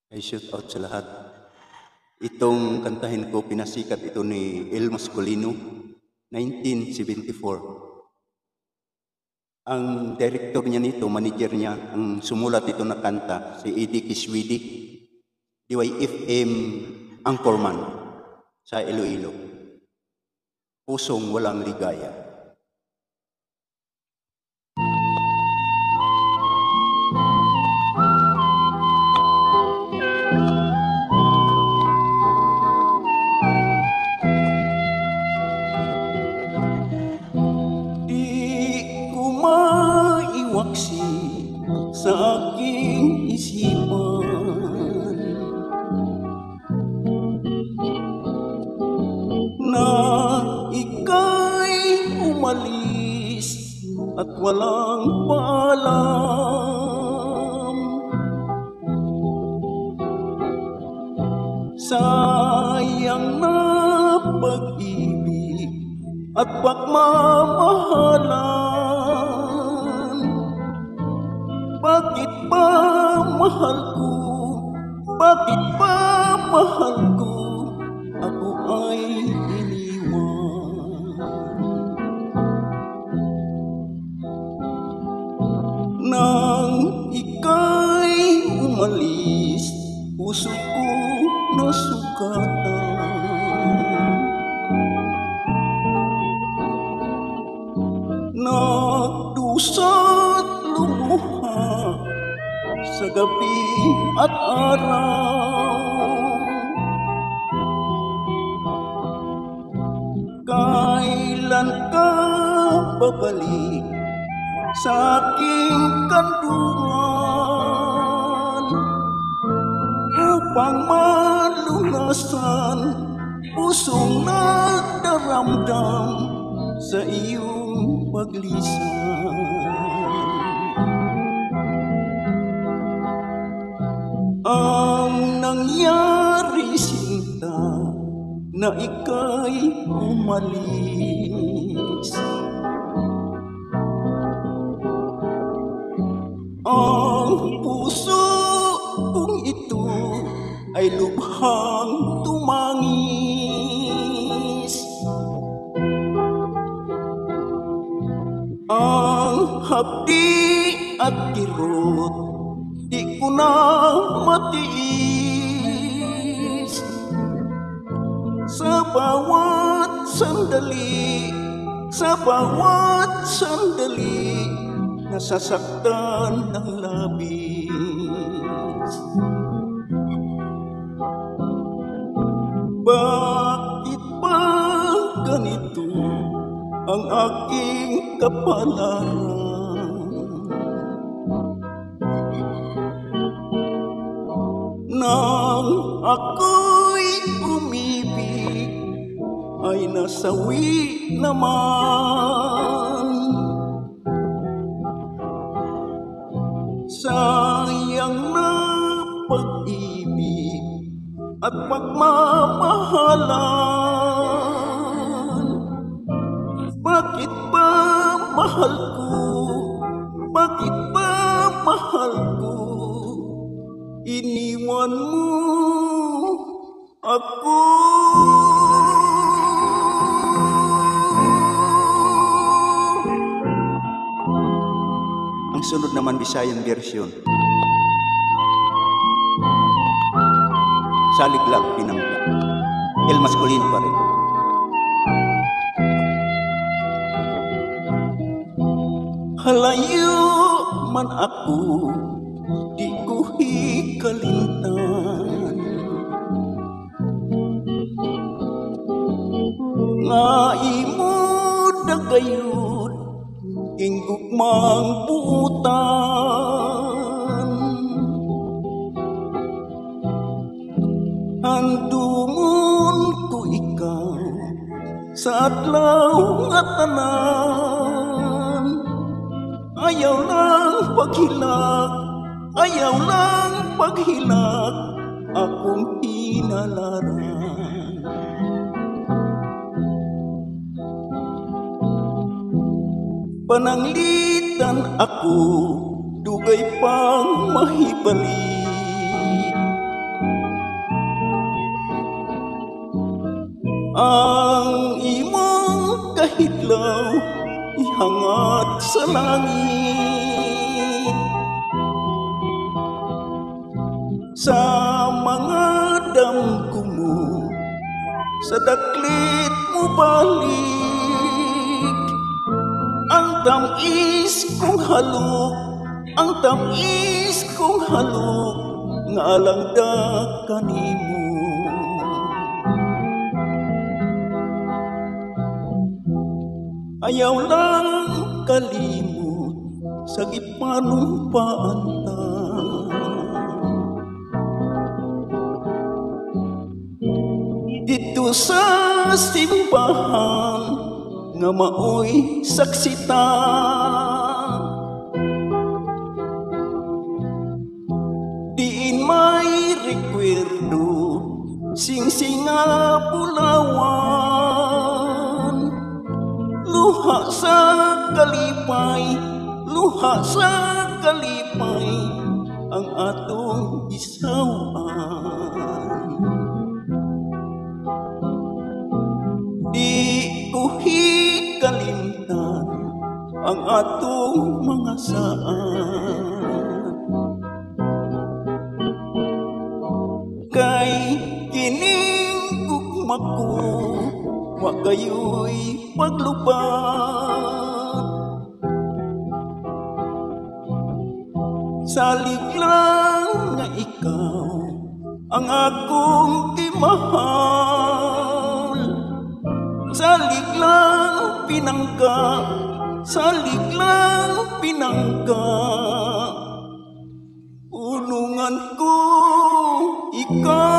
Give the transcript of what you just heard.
Ay shout out sa lahat. Itong kantahin ko, pinasikat ito ni El Mascolino, 1974. Ang director niya nito, manager niya, ang sumulat ito na kanta, si Eddie Kiswidi, DYFM Anchorman sa Iloilo. Pusong walang ligaya. Maiwaksi sa aking isipan na ika'y umalis at walang paalam. Sayang na pag-ibig at pagmamahalan. Bakit ba mahal ko? Bakit ba mahal ko? Ako ay iniwan. Nang ika'y umalis, puso ko nasugatan. Nagdusa't lumuha sa gabi at araw. Kailan ka babalik sa aking kandungan upang malunasan pusong nagdaramdam sa iyong paglisan? Ang nangyari sinta na ika'y umalis. Ang puso kong ito ay lubhang tumangis. Ang hapdi at kirot di ko na matiis. Sa bawat sandali, sa bawat sandali, nasasaktan ng labis. Bakit ba ganito ang aking kapalaran? Nang ako'y umibig ay nasawi naman. Sayang na pag-ibig at pagmamahalan. Bakit ba mahal ko? Bakit ba mahal ko? Iniwan mo ako. Ang sunod naman Visayan version. Saliglag pinangga. El Mascolino pa rin. Halayo man ako, di ko hikalintan. Nga imo dagayod, ingugmang buutan. Handumon ko ikaw sa adlaw nga tanan. Ayaw lang paghilak, ayaw lang paghilak, akong hinalaran. Pananglitan ako, dugay pang mahibalik. ang imong kahidlaw ihangat sa langit. Sa mga damgo mo, sa daklit mo balik, ang tamis kong halok, ang tamis kong halok, nga alangda kanimo. Ayaw lang kalimot sa gipanumpaan ta. Dito sa simbahan nga maoy saksita, diin may rekwerdo sing-singa bulawan, luha sa kalipay, luha sa kalipay ang atong isawan. Di ko hikalimtan ang atong mga saan, kay kining gugma ko wa kayo'y paglubad. Salig lang nga ikaw ang akong timahal, salig lang pinangga, salig lang pinangga, ulungan ko ikaw.